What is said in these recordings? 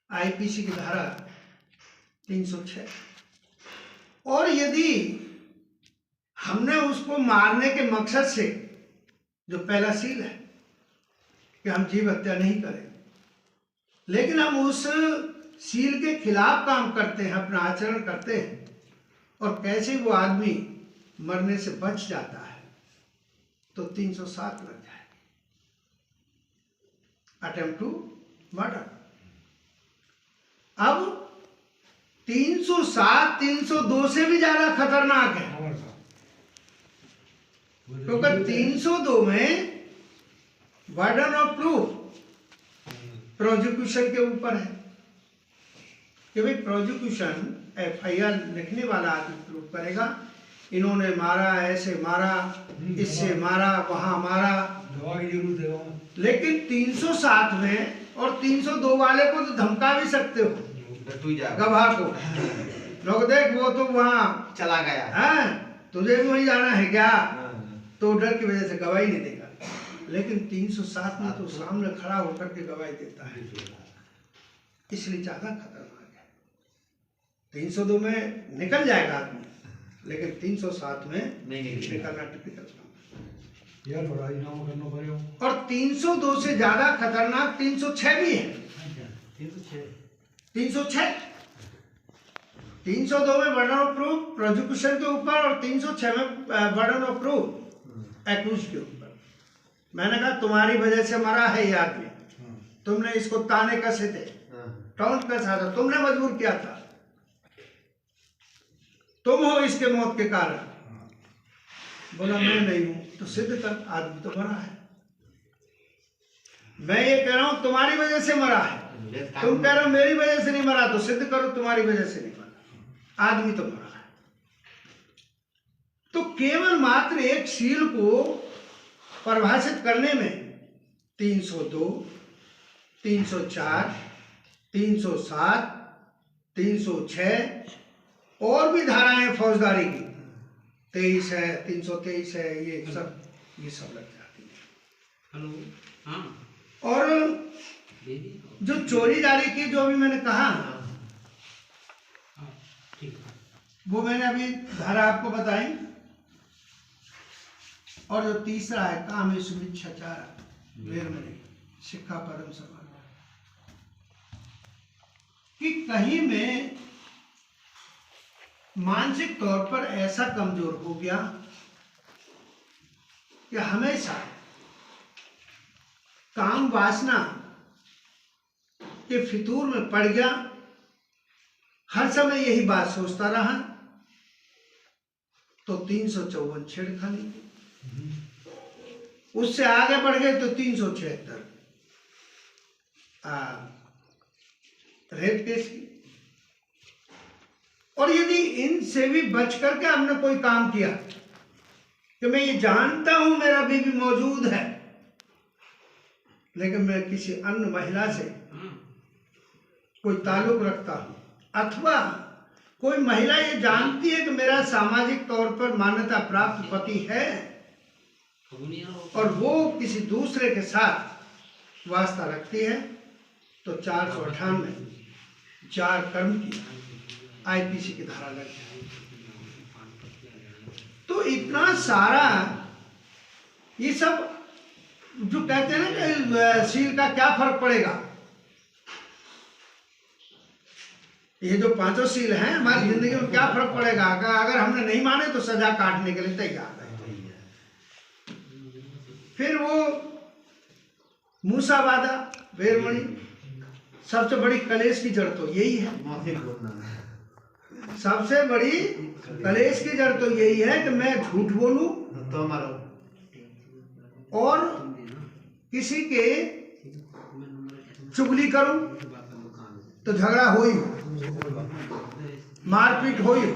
IPC की धारा 306। और यदि हमने उसको मारने के मकसद से, जो पहला सील है कि हम जीव हत्या नहीं करें, लेकिन हम उस सील के खिलाफ काम करते हैं, अपना आचरण करते हैं, और कैसे वो आदमी मरने से बच जाता है, तो 307 लग जाएगी, अटेम्प्ट टू मर्डर। अब 307 302 से भी ज्यादा खतरनाक है, क्योंकि 302 में बर्डन ऑफ प्रूफ प्रोसिक्यूशन के ऊपर है कि भाई प्रोसिक्यूशन एफआईआर लिखने वाला आदमी प्रूफ करेगा, इन्होंने मारा, ऐसे मारा, इससे मारा, वहां मारा। लेकिन 307 में और 302 वाले को तो धमका भी सकते हो, गवाह को, लोग देख वो तो वहां चला गया है, तुझे भी वहीं जाना है क्या, तो डर की वजह से गवाही नहीं देगा। लेकिन 307 में तो सामने खड़ा होकर के गवाही देता है, इसलिए ज्यादा खतरनाक है। 302 में निकल जाएगा आदमी, लेकिन 307 में नहीं निकलना टिपिकल काम है। और 302 से ज्यादा खतरनाक 306 भी है। 306 302 में बर्डन ऑफ प्रूफ प्रोसिक्यूशन के ऊपर, और 306 में बर्डन ऑफ प्रूफ एक्यूज के ऊपर। मैंने कहा तुम्हारी वजह से मरा है ये आदमी, तुमने इसको ताने कसे थे, टॉन्ट कसा था, तुमने मजबूर किया था, तुम हो इसके मौत के कारण। बोला मैं नहीं हूं, तो सिद्ध कर, आदमी तो मरा है। मैं ये कह रहा हूं तुम्हारी वजह से मरा है, तुम कह रहे हो मेरी वजह से नहीं मरा, तो सिद्ध करो तुम्हारी वजह से नहीं मरा, आदमी तो मरा है। तो केवल मात्र एक सील को परिभाषित करने में 302, 304, 307, 306 और भी धाराएं फौजदारी की 23 है, 323 है, ये सब लग जाती है। हेलो, हाँ। और जो चोरी जारी की, जो अभी मैंने कहा, वो मैंने अभी धारा आपको बताई। और जो तीसरा है काम सुमिच्छाचार वेरमणि शिक्षा परम समान, कि कहीं में मानसिक तौर पर ऐसा कमजोर हो गया कि हमेशा काम वासना के फितूर में पड़ गया, हर समय यही बात सोचता रहा, तो 354 छेड़खानी, उससे आगे बढ़ गए तो 376 रेप केस की। और यदि इनसे भी बच करके हमने कोई काम किया कि मैं ये जानता हूं मेरा बीवी मौजूद है, लेकिन मैं किसी अन्य महिला से कोई ताल्लुक रखता हूं, अथवा कोई महिला ये जानती है कि मेरा सामाजिक तौर पर मान्यता प्राप्त पति है और वो किसी दूसरे के साथ वास्ता रखती है, तो 498 4 कर्म की आईपीसी की धारा लग जाएगी। तो इतना सारा ये सब जो कहते हैं ना कि सील का क्या फर्क पड़ेगा, ये जो 5 सील हैं हमारी जिंदगी में क्या फर्क पड़ेगा, अगर हमने नहीं माने तो सजा काटने के लिए तैयार है। फिर वो मूसावादा वेरमणि, सबसे बड़ी कलेश की जड़ तो यही है, सबसे बड़ी कलेश की जड़ तो यही है कि मैं झूठ बोलूं और किसी के चुगली करूं तो झगड़ा हो ही, मारपीट हो ही।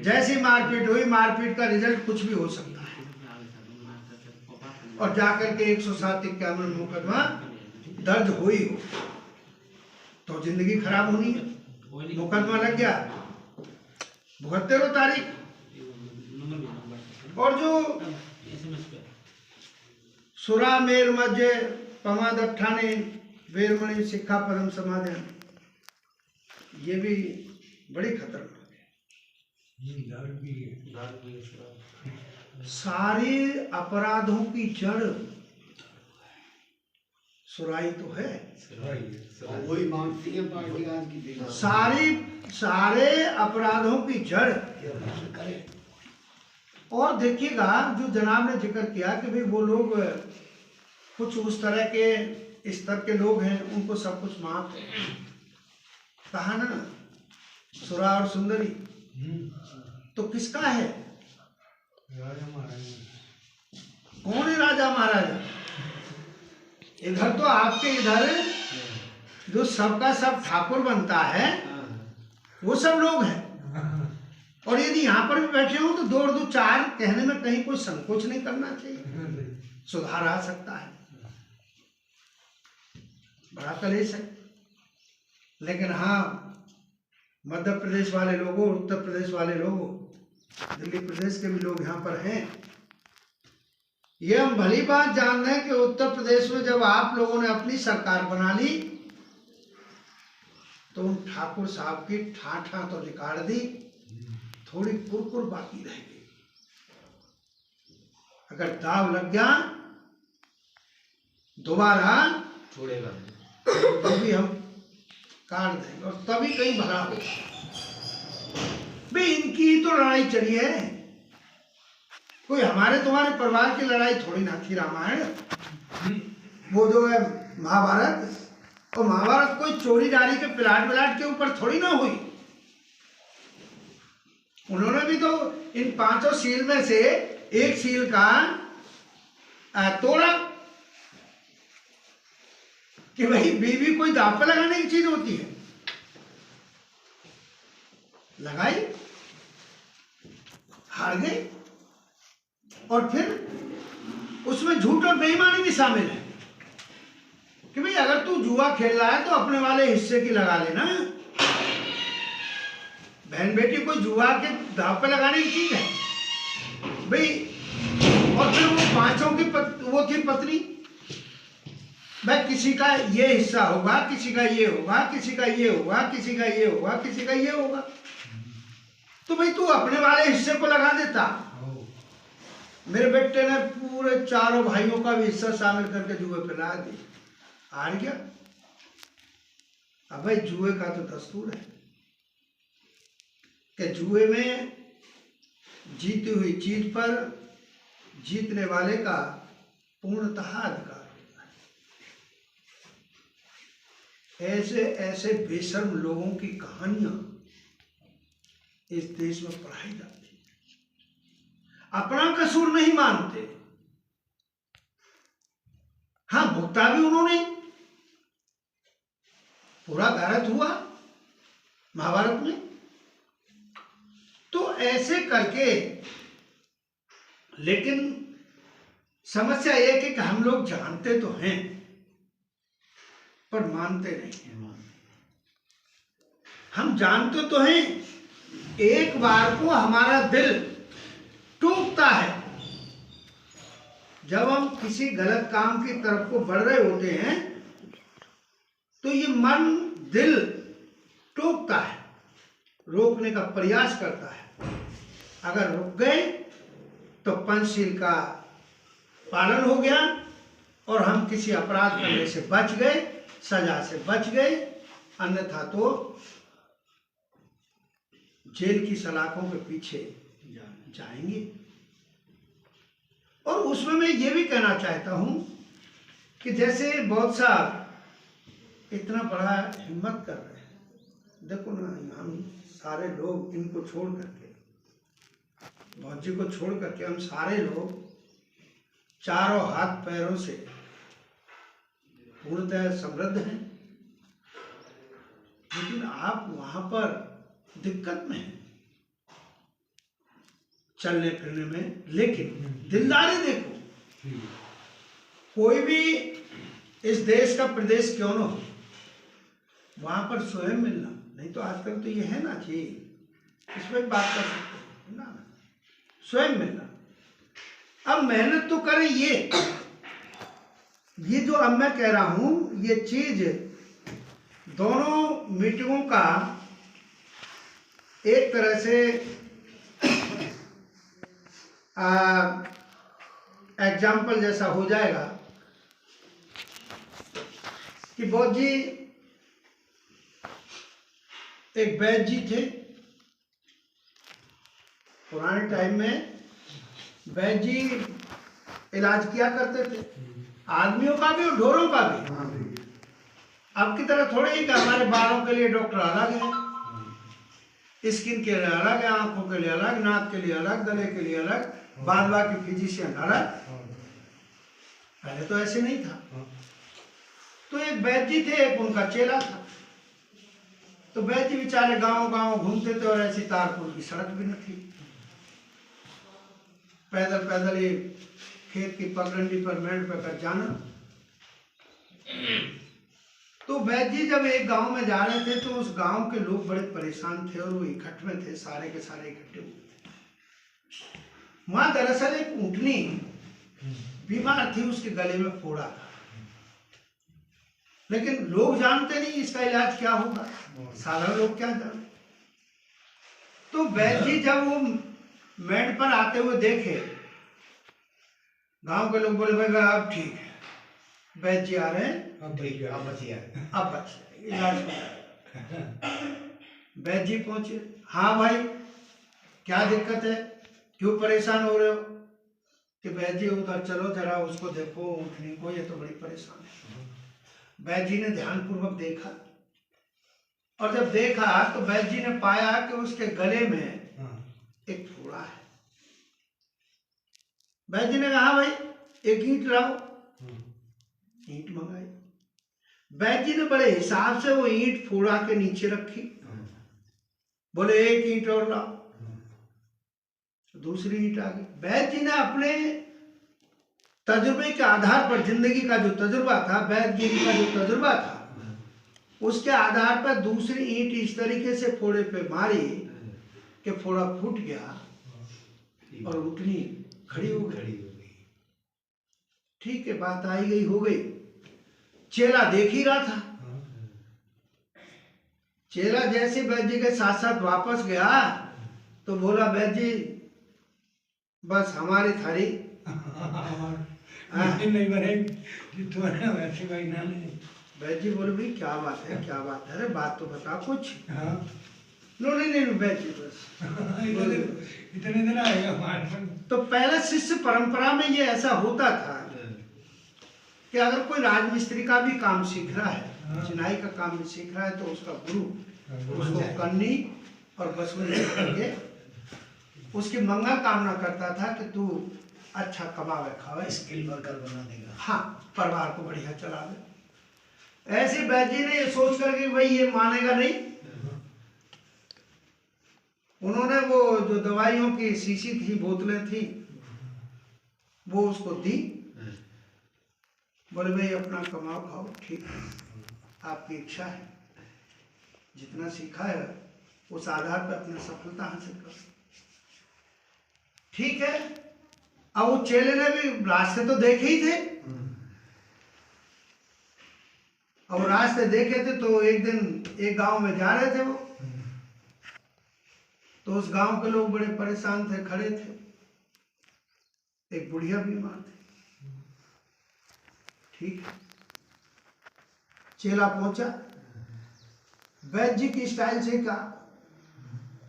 जैसी मारपीट हुई, मारपीट का रिजल्ट कुछ भी हो सकता है, और जाकर के 107-51 मुकदमा दर्ज हो ही हो, तो जिंदगी खराब होनी है। मुकदमा लग गया, भुगतते रहो तारीख। और जो सुरा मेर मध्य पमाद ठाणे वेरमणि शिक्षा परम समाधान, ये भी बड़ी खतरनाक है। सारे अपराधों की जड़ सुराई तो है, वही मांगती है पार्टी आज की। सारे अपराधों की जड़। और देखिएगा जो जनाब ने जिक्र किया कि भाई वो लोग कुछ उस तरह के स्तर के लोग हैं, उनको सब कुछ माफ है। कहा ना सुरा और सुंदरी, तो किसका है? राजा महाराजा। कौन है राजा महाराजा? इधर तो आपके इधर जो सबका सब ठाकुर बनता है वो सब लोग हैं। और यदि यहाँ पर भी बैठे हो तो दो और दो चार कहने में कहीं कोई संकोच नहीं करना चाहिए, सुधार आ सकता है। बड़ा कलेश है। लेकिन हाँ, मध्य प्रदेश वाले लोगों, उत्तर प्रदेश वाले लोगों, दिल्ली प्रदेश के भी लोग यहाँ पर हैं। ये हम भली बात जान रहे हैं कि उत्तर प्रदेश में जब आप लोगों ने अपनी सरकार बना ली तो उन ठाकुर साहब की ठाठा तो निकाल दी, थोड़ी कुरकुर बाकी रह गई। अगर दाव लग गया दोबारा छोड़ेगा तो भी हम काट देंगे और तभी कहीं भला हो। भाई इनकी ही तो लड़ाई चली है, कोई हमारे तुम्हारे परिवार की लड़ाई थोड़ी ना थी। रामायण वो जो है महाभारत, और महाभारत कोई चोरी डाली के पिलाट विलाट के ऊपर थोड़ी ना हुई। उन्होंने भी तो इन पांचों सील में से एक सील का तोड़ा कि भाई बीवी कोई दांव पे लगाने की चीज होती है। लगाई, हार गए, और फिर उसमें झूठ और बेईमानी भी शामिल है कि भाई अगर तू जुआ खेल रहा है तो अपने वाले हिस्से की लगा लेना। बहन बेटी कोई जुआ के दांव पे लगाने की चीज है भाई। और फिर वो पांचों की वो थी पत्नी, भाई किसी का ये हिस्सा होगा, किसी का ये होगा, किसी का ये होगा, किसी का ये होगा, किसी का ये होगा। तो भाई तू अपने वाले हिस्से को लगा देता। मेरे बेटे ने पूरे चारों भाइयों का भी हिस्सा शामिल करके जुए पे लगा दी, हार गया। अब भाई जुए का तो दस्तूर है कि जुए में जीती हुई चीज पर जीतने वाले का पूर्णतः अधिकार होता है। ऐसे ऐसे बेशर्म लोगों की कहानियां इस देश में पढ़ाई जाती है, अपना कसूर नहीं मानते। हाँ, भुगता भी उन्होंने, पूरा भारत हुआ महाभारत में। तो ऐसे करके, लेकिन समस्या यह कि हम लोग जानते तो हैं पर मानते नहीं हैं। हम जानते तो हैं, एक बार को हमारा दिल टूटता है जब हम किसी गलत काम की तरफ को बढ़ रहे होते हैं, तो ये मन दिल टूटता है, रोकने का प्रयास करता है। अगर रुक गए तो पंचशील का पालन हो गया और हम किसी अपराध करने से बच गए, सजा से बच गए। अन्यथा तो जेल की सलाखों के पीछे जाएंगे। और उसमें मैं ये भी कहना चाहता हूं कि जैसे बहुत सा इतना बड़ा हिम्मत कर रहे हैं, देखो ना, हम सारे लोग इनको छोड़ करके, भौजी को छोड़ करके हम सारे लोग चारों हाथ पैरों से पूर्णतः समृद्ध हैं, लेकिन आप वहां पर दिक्कत में हैं चलने फिरने में। लेकिन दिलदारी देखो, कोई भी इस देश का प्रदेश क्यों ना हो, वहां पर स्वयं मिलना। नहीं तो आजकल तो ये है ना जी, इसमें बात कर सकते हैं ना, स्वयं मिलना। अब मेहनत तो करें। ये जो अब मैं कह रहा हूं, ये चीज दोनों मीटिंगों का एक तरह से एग्जाम्पल जैसा हो जाएगा कि बौद्ध जी एक वैद्य जी थे। पुराने टाइम में वैद्य जी इलाज किया करते थे, आदमियों का भी और ढोरों का भी। अब की तरह थोड़े ही कि हमारे बालों के लिए डॉक्टर अलग है, स्किन के लिए अलग है, आंखों के लिए अलग, नाक के लिए अलग, गले के लिए अलग, बाद बाकी फिजिशियन अलग। पहले तो ऐसे नहीं था। तो एक वैद्य जी थे, एक उनका चेला था। तो वैद्य जी बेचारे गांव गांव घूमते थे और ऐसी तारपुर की सड़क भी न थी, पैदल पैदल ये खेत की पगडंडी पर मेड़ पे कर जाना। तो वैद्य जी जब एक गांव में जा रहे थे तो उस गांव के लोग बड़े परेशान थे और वो इकट्ठे में थे, सारे के सारे इकट्ठे हुए थे। वहां दरअसल एक ऊँटनी बीमार थी, उसके गले में फोड़ा था, लेकिन लोग जानते नहीं इसका इलाज क्या होगा, साधारण लोग क्या जानते। तो वैद्य जी जब वो मेड़ पर आते हुए देखे, गांव के लोग बोले भाई अब ठीक है, वैद्य जी आ रहे हैं, अब बच इलाज हो। वैद्य जी पहुंचे, हाँ भाई क्या दिक्कत है, क्यों परेशान हो रहे हो? कि वैद्य जी उधर चलो जरा उसको देखो, ऊँटनी को, ये तो बड़ी परेशान है। वैद्य जी ने ध्यानपूर्वक देखा और जब देखा तो वैद्य जी ने पाया कि उसके गले में एक फोड़ा है। वैद्य जी ने कहा भाई एक ईंट लाओ, ईंट मंगाई। वैद्य जी ने बड़े हिसाब से वो ईंट फोड़ा के नीचे रखी, बोले एक ईंट और लाओ, दूसरी ईंट आ गई। वैद्य जी ने अपने तजुर्बे के आधार पर, जिंदगी का जो तजुर्बा था, वैद्य जी का जो तजुर्बा था, उसके आधार पर दूसरी ईंट इस तरीके से फोड़े पे मारी कि फोड़ा फूट गया और ऊँटनी खड़ी हो गई। ठीक है, बात आई गई हो गई। चेला देख ही रहा था। चेला जैसे वैद्य जी के साथ साथ वापस गया तो बोला वैद्य जी बस हमारी थारी नहीं बनेगी तुम्हारा वैसे भाई ना नहीं। वैद्य जी बोले भाई क्या बात है, क्या बात है, अरे बात तो बता कुछ। हाँ नहीं वैद्य जी बस इतने दिन आएगा हमारे। तो पहले शिष्य परंपरा में ये ऐसा होता था कि अगर कोई राजमिस्त्री का भी काम सीख रहा है, चिनाई का काम भी सीख रहा है, तो उसका गुरु उसको करनी और वसूली करके उसकी मंगल कामना करता था कि तू अच्छा कमावे खावे, स्किल वर्कर बना देगा, हाँ परिवार को बढ़िया चलावे। ऐसे वैद्य जी ने ये सोच कर कि भाई ये मानेगा नहीं, उन्होंने वो जो दवाइयों की शीशी थी, बोतलें थी, वो उसको दी। बोले भाई अपना कमाओ खाओ, ठीक है, आपकी इच्छा है, जितना सीखा है उस आधार पर अपनी सफलता हासिल करो। ठीक है। अब वो चेले ने भी रास्ते तो देखे ही थे, अब रास्ते देखे थे तो एक दिन एक गांव में जा रहे थे वो, तो उस गांव के लोग बड़े परेशान थे, खड़े थे, एक बुढ़िया बीमार थी। ठीक है, चेला पहुंचा, वैद्य जी की स्टाइल से कहा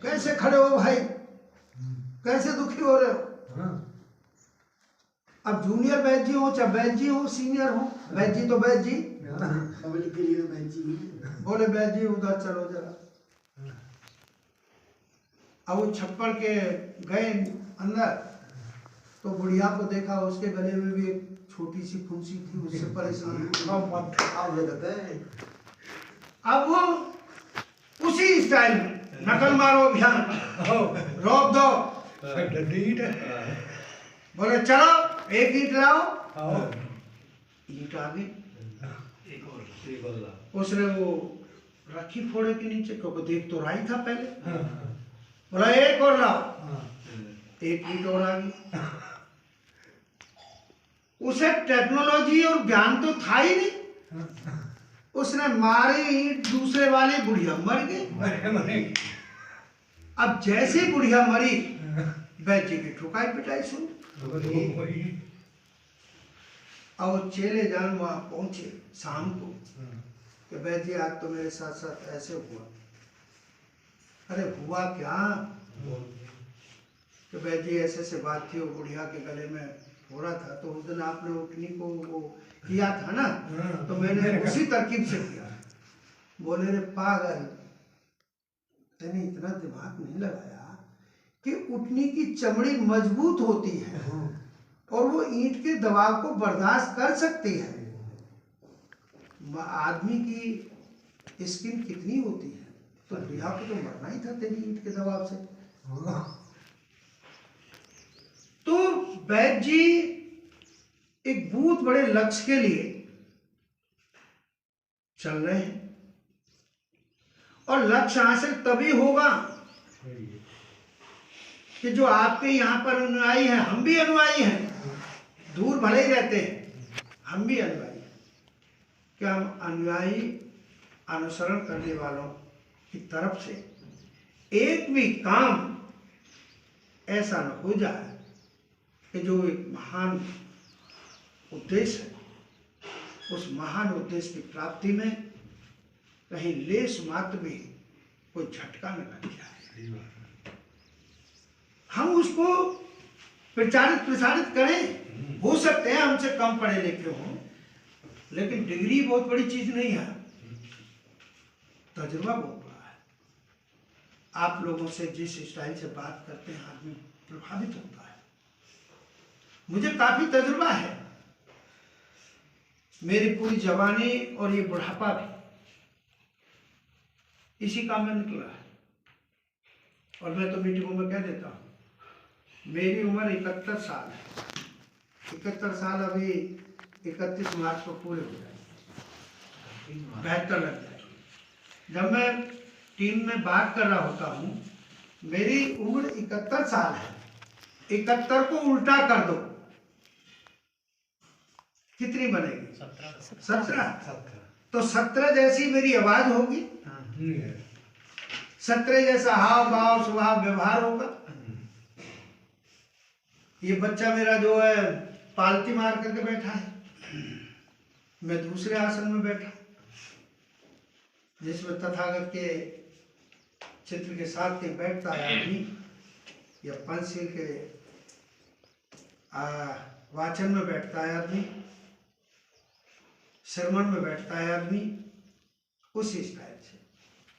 कैसे खड़े हो भाई, कैसे दुखी हो रहे हो? अब जूनियर वैद्य जी हो चाहे वैद्य जी हो, सीनियर हो, वैद्य जी तो वैद्य जी, पब्लिक के लिए वैद्य जी। बोले वैद्य जी उधर चलो जरा। अब वो छप्पर के गए अंदर तो बुढ़िया को देखा, उसके गले में भी एक छोटी सी फुंसी थी, उससे परेशान। अब वो उसी स्टाइल में नकल मारो अभियान, रोक दो, बोले चलो एक ईंट लाओ, ईंट आ गई। उसने वो रखी फोड़े के नीचे, क्योंकि देख तो रही था पहले, बोला एक और लाओ, एक ईंट और आ गई। उसे टेक्नोलॉजी और ज्ञान तो था ही नहीं, उसने मारी ईंट, दूसरे वाली बुढ़िया मर गई। अब जैसे बुढ़िया मरी, वैद्य जी की ठुकाई पिटाई सुन। वही। और चेले जान वहां पहुंचे शाम को कि वैद्य जी आज तो मेरे साथ साथ ऐसे हुआ। अरे हुआ क्या कि वैद्य जी ऐसे से बात थी, वो बुढ़िया के गले में हो रहा था, तो उस दिन आपने उठनी को वो किया था ना, तो मैंने उसी तरकीब से किया। बोले रे पागल, तेने इतना दिमाग नहीं लगाया कि उठनी की चमड़ी मजबूत होती है और वो ईंट के दबाव को बर्दाश्त कर सकती है। आदमी की स्किन कितनी होती है, तो बुढ़िया को तो मरना ही था तेरी ईंट के दबाव से। तो वैद्य जी एक बहुत बड़े लक्ष्य के लिए चल रहे हैं, और लक्ष्य हासिल तभी होगा कि जो आपके यहाँ पर अनुयायी हैं, हम भी अनुयायी हैं, दूर भले ही रहते हैं, हम भी अनुयायी हैं, कि हम अनुयायी अनुसरण करने वालों की तरफ से एक भी काम ऐसा न हो जाए कि जो एक महान उद्देश्य है, उस महान उद्देश्य की प्राप्ति में कहीं लेश मात्र भी कोई झटका न लग जाए। हम उसको प्रचारित प्रसारित करें, हो सकते हैं हमसे कम पढ़े लिखे हों, लेकिन डिग्री बहुत बड़ी चीज नहीं है, तजुर्बा बहुत बड़ा है। आप लोगों से जिस स्टाइल से बात करते हैं आदमी प्रभावित होता है। मुझे काफी तजुर्बा है, मेरी पूरी जवानी और ये बुढ़ापा भी इसी काम में निकला है। और मैं तो मीटिंगों में कह देता हूँ, मेरी उम्र 71 साल है। 71 साल अभी 31 मार्च को पूरे हो जाएंगे, 72 लग जाएंगे। जब मैं टीम में बात कर रहा होता हूँ, मेरी उम्र 71 साल है, 71 को उल्टा कर दो, कितनी बनेगी? 17। तो 17 जैसी मेरी आवाज होगी, 17 जैसा हाव भाव स्वभाव व्यवहार होगा। ये बच्चा मेरा जो है पालती मार करके बैठा है, मैं दूसरे आसन में बैठा, जिसमें तथागत के चित्र के साथ के बैठता है आदमी, या पंचशील के वाचन में बैठता है आदमी, श्रवण में बैठता है आदमी, उसी स्टाइल से।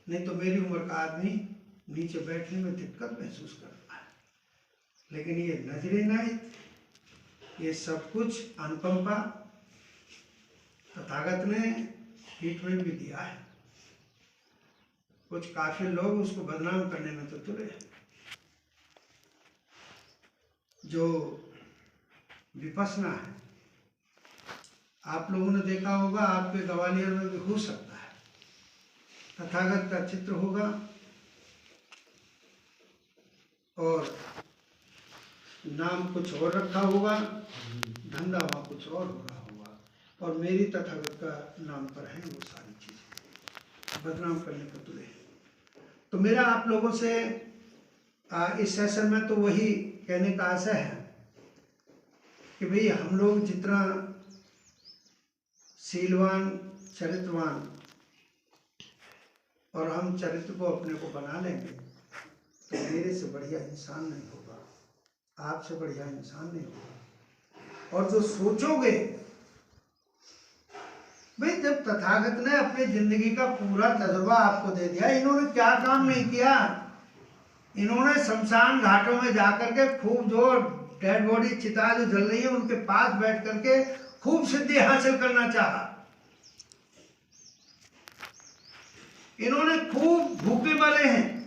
नहीं तो मेरी उम्र का आदमी नीचे बैठने में दिक्कत महसूस करता है। लेकिन ये नजरे नहीं, ये सब कुछ अनुकंपा तथागत ने ट्रीटमेंट भी दिया है। कुछ काफी लोग उसको बदनाम करने में तो तुले हैं। जो विपश्यना है, आप लोगों ने देखा होगा, आपके ग्वालियर में भी हो सकता है, तथागत का चित्र होगा और नाम कुछ और रखा होगा, धंधा वहाँ कुछ और हो रहा होगा, और मेरी तथागत का नाम पर है वो सारी चीजें, बदनाम करने पर तुले। तो मेरा आप लोगों से इस सेशन में तो वही कहने का आशय है कि भाई हम लोग जितना शीलवान, चरित्रवान, और हम चरित्र को अपने को बना लेंगे तो मेरे से बढ़िया इंसान नहीं होगा, आपसे बढ़िया इंसान नहीं होगा। और जो सोचोगे, भाई जब तथागत ने अपनी जिंदगी का पूरा तजुर्बा आपको दे दिया, इन्होंने क्या काम नहीं किया? इन्होंने शमशान घाटों में जाकर के खूब जो डेड बॉडी चिता जो जल रही है उनके पास बैठ करके खूब सिद्धि हासिल करना चाहा। इन्होंने खूब भूखे मरे हैं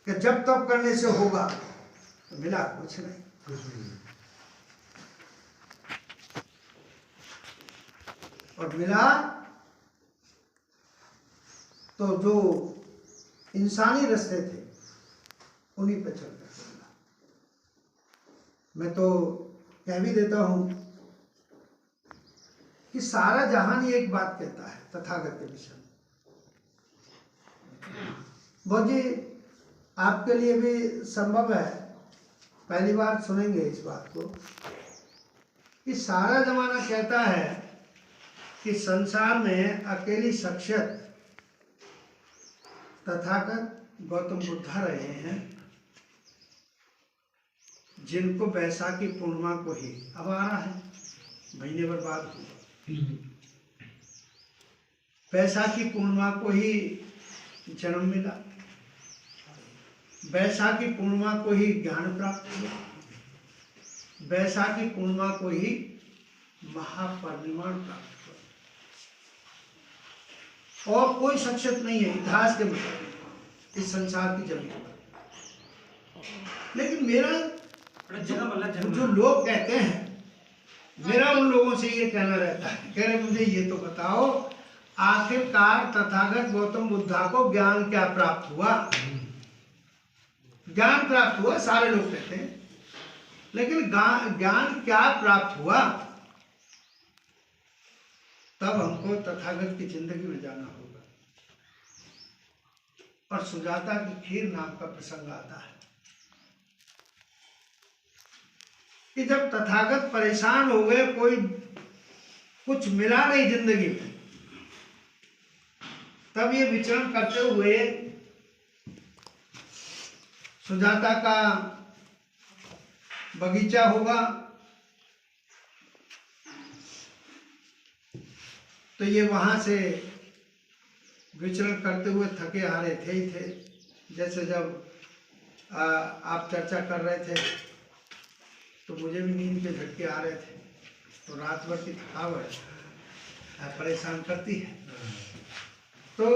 कि जब तब करने से होगा, तो मिला कुछ नहीं। और मिला तो जो इंसानी रास्ते थे उन्हीं पे चल कर मिला। मैं तो कह भी देता हूं कि सारा जहान ही एक बात कहता है तथागत के विषय में। बहुत जी आपके लिए भी संभव है, पहली बार सुनेंगे इस बात को, कि सारा जमाना कहता है कि संसार में अकेली शख्सियत तथागत गौतम बुद्धा रहे हैं, जिनको बैसाखी पूर्णिमा को ही, अब आ रहा है महीने भर बाद हुआ, बैसाखी पूर्णिमा को ही जन्म मिला, बैसाखी पूर्णिमा को ही ज्ञान प्राप्त हुआ, बैसाखी पूर्णिमा को ही महापरिनिर्वाण प्राप्त हुआ। और कोई शख्सियत नहीं है इतिहास के मुताबिक इस संसार की जमीन पर। लेकिन मेरा जो लोग कहते हैं, मेरा उन लोगों से ये कहना रहता है, कह रहे मुझे ये तो बताओ आखिरकार तथागत गौतम बुद्धा को ज्ञान क्या प्राप्त हुआ। ज्ञान प्राप्त हुआ सारे लोग कहते हैं, लेकिन ज्ञान क्या प्राप्त हुआ, तब हमको तथागत की जिंदगी में जाना होगा। और सुजाता की खीर नाम का प्रसंग आता है कि जब तथागत परेशान हो गए, कोई कुछ मिला नहीं जिंदगी में, तब ये विचरण करते हुए सुजाता का बगीचा होगा, तो ये वहां से विचरण करते हुए थके हारे थे ही थे। जैसे जब आप चर्चा कर रहे थे तो मुझे भी नींद के झटके आ रहे थे, तो रात भर की थकावट परेशान करती है। तो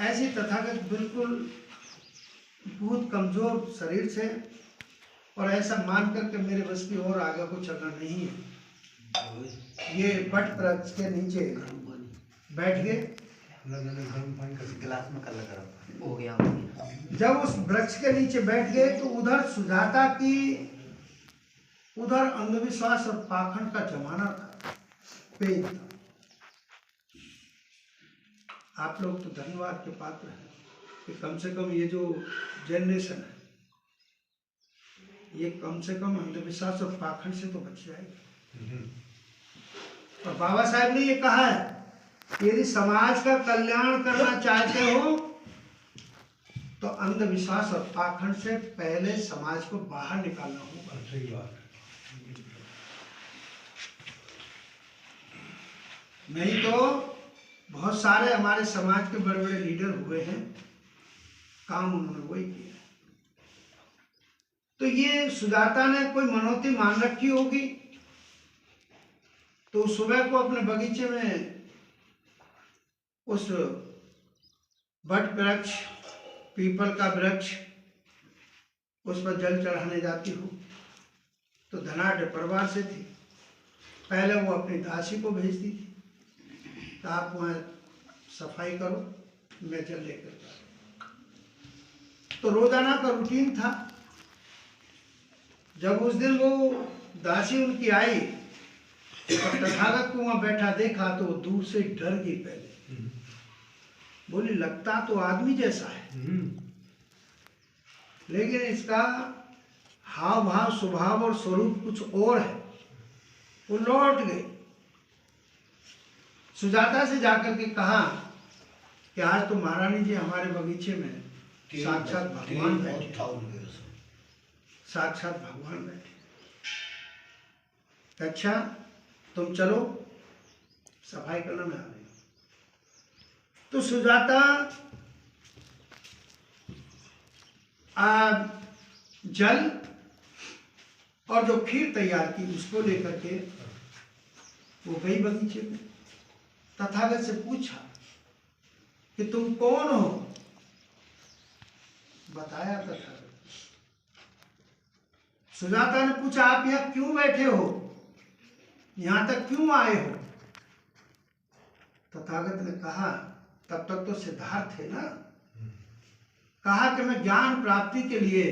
ऐसी तथागत बिल्कुल बहुत कमजोर शरीर से, और ऐसा मान करके मेरे बस की और आगे को चलना नहीं है। ये बट वृक्ष के नीचे बैठ गए, गिलास में कर लगा हो गया। जब उस वृक्ष के नीचे बैठ गए तो उधर सुजाता की, उधर अंधविश्वास और पाखंड का जमाना था, पेन था। आप लोग तो धन्यवाद के पात्र हैं कि कम से कम ये जो जनरेशन है, ये कम से कम अंधविश्वास और पाखंड से तो बच जाएगी। और बाबा साहब ने ये कहा है कि यदि समाज का कल्याण करना चाहते हो तो अंधविश्वास और पाखंड से पहले समाज को बाहर निकालना होगा। सही बात है। नहीं तो बहुत सारे हमारे समाज के बड़े बड़े लीडर हुए हैं, काम उन्होंने वही किया। तो ये सुजाता ने कोई मनौती मान रखी होगी, तो सुबह को अपने बगीचे में उस बट वृक्ष, पीपल का वृक्ष, उस पर जल चढ़ाने जाती हूँ। तो धनाढ़ परिवार से थी, पहले वो अपनी दासी को भेजती थी, तो आप वहाँ सफाई करो, मैं जल लेकर। तो रोजाना का रूटीन था। जब उस दिन वो दासी उनकी आई और तथागत को वहां बैठा देखा तो वो दूर से डर गई। पहले बोली लगता तो आदमी जैसा है, लेकिन इसका हाव भाव, स्वभाव और स्वरूप कुछ और है। वो लौट गई, सुजाता से जाकर के कहा कि आज तो महारानी जी हमारे बगीचे में साक्षात भगवान बैठे, साक्षात भगवान बैठे। अच्छा तुम चलो, सफाई करना मैं आ रही हूं। तो सुजाता जल और जो खीर तैयार की उसको लेकर के वो गई बगीचे में। तथागत से पूछा कि तुम कौन हो? बताया तथागत। सुजाता ने पूछा आप यहाँ क्यों बैठे हो, यहाँ तक क्यों आए हो? तथागत ने कहा, तब तक तो सिद्धार्थ थे ना, कहा कि मैं ज्ञान प्राप्ति के लिए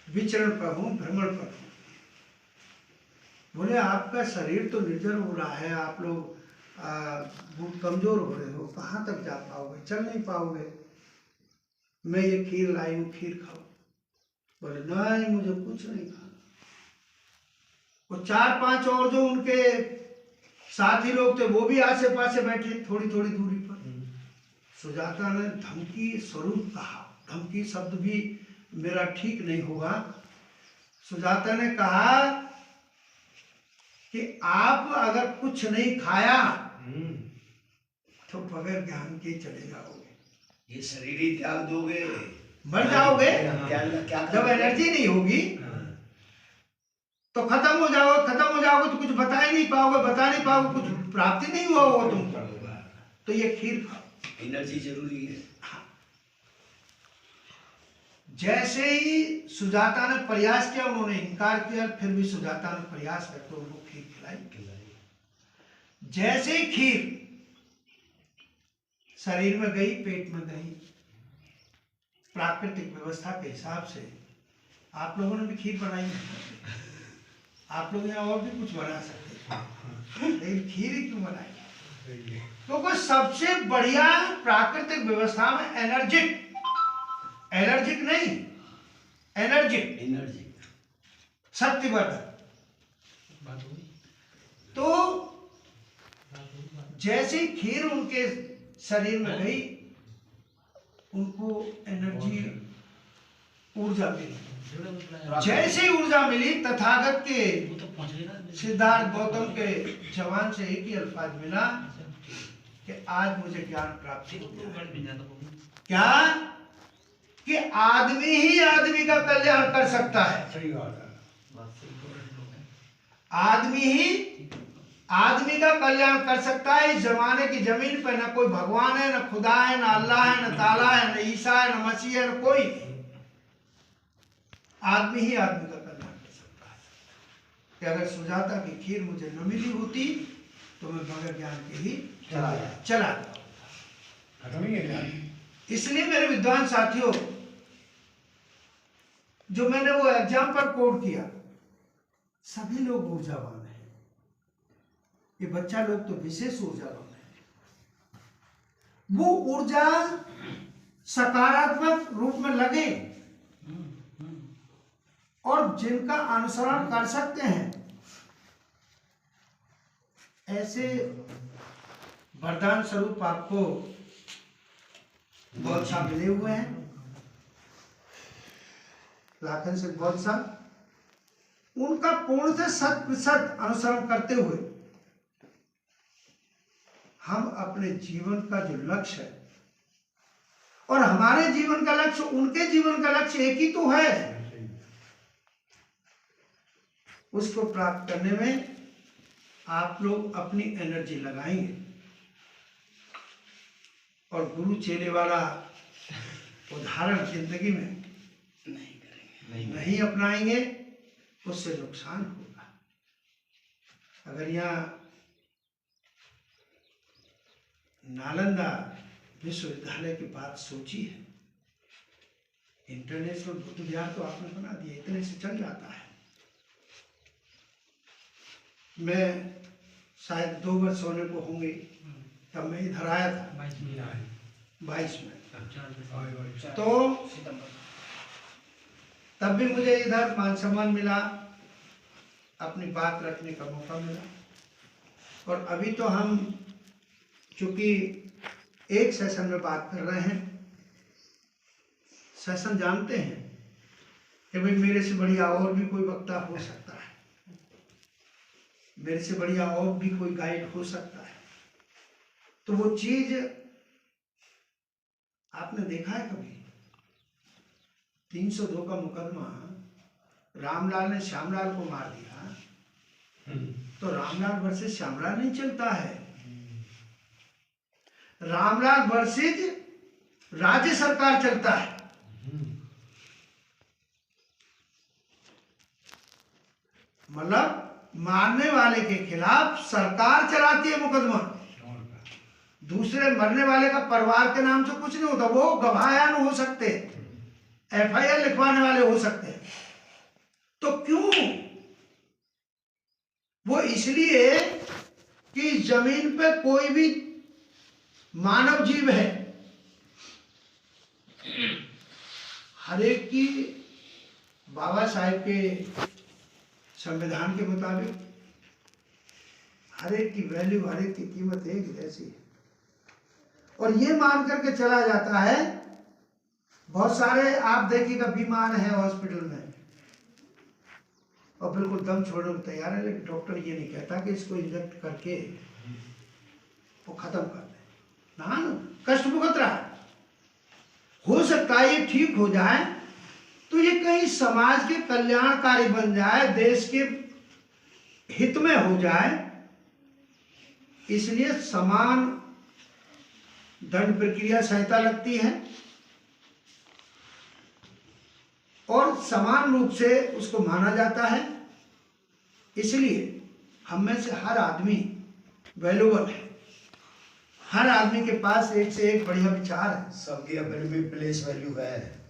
विचरण पर हूं, भ्रमण पर हूं। बोले आपका शरीर तो निर्जर हो रहा है, आप लोग बहुत कमजोर हो रहे हो, कहाँ तक जा पाओगे, चल नहीं पाओगे। मैं ये खीर लाई हूँ, खीर खाओ। बोले नहीं मुझे कुछ नहीं खाना। वो 4-5 और जो उनके साथी लोग थे वो भी आसे पासे बैठे थोड़ी थोड़ी दूरी पर। सुजाता ने धमकी स्वरूप कहा, धमकी शब्द भी मेरा ठीक नहीं होगा। सुजाता ने कहा कि आप अगर कुछ नहीं खाया तो बगैर ज्ञान के चले जाओगे, ये शरीर ही त्याग दोगे, मर जाओगे। क्या जब एनर्जी नहीं होगी तो खत्म हो जाओगे तो कुछ बता ही नहीं पाओगे, कुछ प्राप्ति नहीं हुआ होगा तुमको। तो ये खीर खाओ, एनर्जी जरूरी है। जैसे ही सुजाता ने प्रयास किया, उन्होंने इनकार किया, फिर भी सुजाता ने प्रयास करके उनको खीर खिलाई। जैसे ही खीर शरीर में गई, पेट में गई, प्राकृतिक व्यवस्था के हिसाब से आप लोगों ने भी खीर बनाई है, आप लोग यहाँ और भी कुछ बना सकते हैं, लेकिन खीर ही क्यों बनाई? क्योंकि सबसे बढ़िया प्राकृतिक व्यवस्था में एनर्जिक नहीं, एनर्जिक शक्तिवर्धक। तो जैसे ही खीर उनके शरीर में गई, उनको एनर्जी, ऊर्जा मिली। जैसे ही ऊर्जा मिली, तथागत के सिद्धार्थ गौतम के जवान से एक ही अल्फाज मिला कि आज मुझे ज्ञान प्राप्त हो गया। क्या कि आदमी ही आदमी का कल्याण कर सकता है। सही बात है। आदमी ही आदमी का कल्याण कर सकता है। इस जमाने की जमीन पर न कोई भगवान है, न खुदा है, न अल्लाह है, न ताला है, न ईसा है, न मसीह है, न कोई। आदमी ही आदमी का कल्याण कर सकता है। कि अगर सुजाता की खीर मुझे न मिली होती तो मैं बगैर ज्ञान के ही चला खत्म ही है ज्ञान। इसलिए मेरे विद्वान साथियों, जो मैंने वो एग्जाम्पल कोड किया, सभी लोग ऊर्जावान हैं। ये बच्चा लोग तो विशेष ऊर्जावान है। वो ऊर्जा सकारात्मक रूप में लगे और जिनका अनुसरण कर सकते हैं, ऐसे वरदान स्वरूप आपको बहुत सा मिले हुए हैं। लाखन से बहुत सा, उनका पूर्ण से 100% अनुसरण करते हुए हम अपने जीवन का जो लक्ष्य है, और हमारे जीवन का लक्ष्य, उनके जीवन का लक्ष्य एक ही तो है, उसको प्राप्त करने में आप लोग अपनी एनर्जी लगाएंगे और गुरु चेले वाला उदाहरण जिंदगी में नहीं अपनाएंगे, उससे नुकसान होगा। अगर यहाँ नालंदा विश्वविद्यालय की बात सोची है, इंटरनेशनल बुद्ध विहार तो आपने बना दिया, इतने से चल जाता है। मैं शायद 2 वर्ष होने को होंगे तब मैं इधर आया था, 22 में। तो तब भी मुझे इधर मान सम्मान मिला, अपनी बात रखने का मौका मिला। और अभी तो हम चूंकि एक सेशन में बात कर रहे हैं, सेशन जानते हैं कि भाई मेरे से बढ़िया और भी कोई वक्ता हो सकता है, मेरे से बढ़िया और भी कोई गाइड हो सकता है। तो वो चीज आपने देखा है कभी? 302 का मुकदमा रामलाल ने श्यामलाल को मार दिया, तो रामलाल वर्सेस श्यामलाल नहीं चलता है, रामलाल वर्सेस राज्य सरकार चलता है। मतलब मारने वाले के खिलाफ सरकार चलाती है मुकदमा, दूसरे मरने वाले का परिवार के नाम से कुछ नहीं होता। वो गवाहान हो सकते, FIR लिखवाने वाले हो सकते हैं। तो क्यों? वो इसलिए कि जमीन पे कोई भी मानव जीव है कि बाबा साहेब के संविधान के मुताबिक हर एक की वैल्यू, हर एक की कीमत एक जैसी है। और ये मान करके चला जाता है, बहुत सारे आप देखिएगा बीमार हैं हॉस्पिटल में और बिल्कुल दम छोड़ने को तैयार है, लेकिन डॉक्टर ये नहीं कहता कि इसको इंजेक्ट करके वो खत्म कर दे। ना कष्ट भुगत रहा है, हो सकता है ये ठीक हो जाए तो ये कहीं समाज के कल्याणकारी बन जाए, देश के हित में हो जाए। इसलिए समान दंड प्रक्रिया संहिता लगती है और समान रूप से उसको माना जाता है। इसलिए हम में से हर आदमी वैल्यूबल है, हर आदमी के पास एक से एक बढ़िया विचार है, सबकी अपनी भी प्लेस वैल्यू है।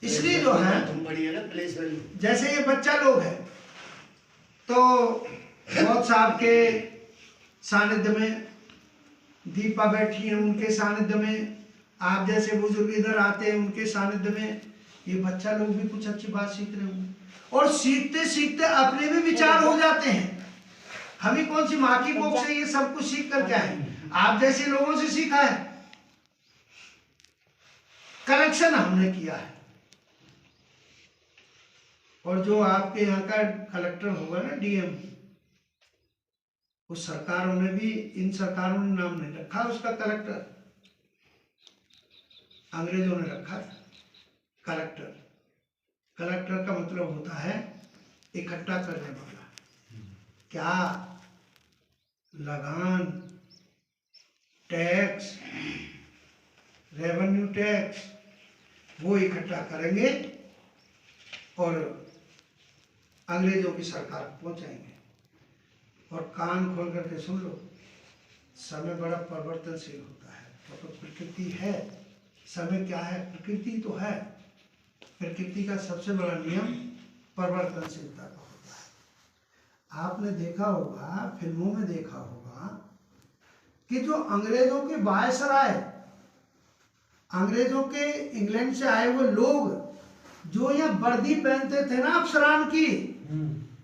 इसलिए जो है तुम बढ़िया ना प्लेस वैल्यू। जैसे ये बच्चा लोग है तो बहुत साहब के सानिध्य में, दीपा बैठी है उनके सानिध्य में, आप जैसे बुजुर्ग इधर आते हैं उनके सानिध्य में, ये बच्चा लोग भी कुछ अच्छी बात सीख रहे होंगे और सीखते सीखते अपने भी विचार हो जाते हैं। हमें कौन सी माँ की कोख से ये सब कुछ सीख कर क्या है, आप जैसे लोगों से सीखा है, करेक्शन हमने किया है। और जो आपके यहाँ का कलेक्टर होगा ना, डीएम, उस सरकारों ने भी, इन सरकारों ने नाम नहीं रखा उसका कलेक्टर, अंग्रेजों ने रखा था कलेक्टर। कलेक्टर का मतलब होता है इकट्ठा करने वाला। क्या लगान, टैक्स, रेवेन्यू टैक्स वो इकट्ठा करेंगे और अंग्रेजों की सरकार को पहुंचाएंगे। और कान खोल करके सुन लो, समय बड़ा परिवर्तनशील होता है। तो प्रकृति है, समय क्या है, प्रकृति तो है। प्रकृति का सबसे बड़ा नियम परिवर्तनशीलता का होता है। आपने देखा होगा, फिल्मों में देखा होगा कि जो अंग्रेजों के वायसराय, अंग्रेजों के इंग्लैंड से आए हुए लोग जो यहाँ वर्दी पहनते थे ना अफसरान की,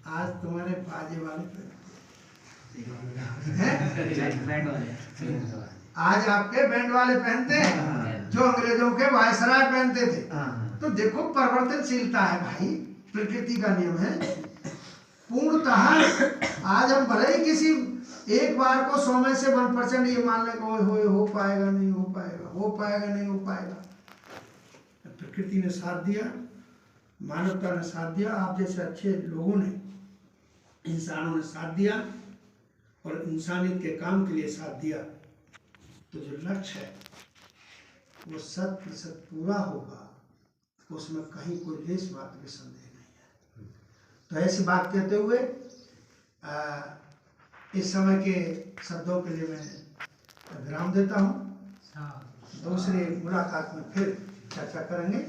आज तुम्हारे बाजे वाले आज आपके बैंड वाले पहनते हैं जो अंग्रेजों के वायसराय पहनते थे। तो देखो परिवर्तनशीलता है भाई, प्रकृति का नियम है। पूर्णतः आज हम भले ही किसी एक बार को 100 में से 1% ये मान लें हो पाएगा नहीं हो पाएगा, हो पाएगा नहीं हो पाएगा। प्रकृति ने साथ दिया, मानवता ने साथ दिया, आप जैसे अच्छे लोगों ने, इंसानों ने साथ दिया और इंसानियत के काम के लिए साथ दिया, तो जो लक्ष्य है वो 100% पूरा होगा, उसमें कहीं कोई लेस मात्र भी संदेह नहीं है। तो ऐसी बात कहते हुए इस समय के शब्दों के लिए मैं विराम देता हूँ। दूसरी मुलाकात में फिर चर्चा करेंगे।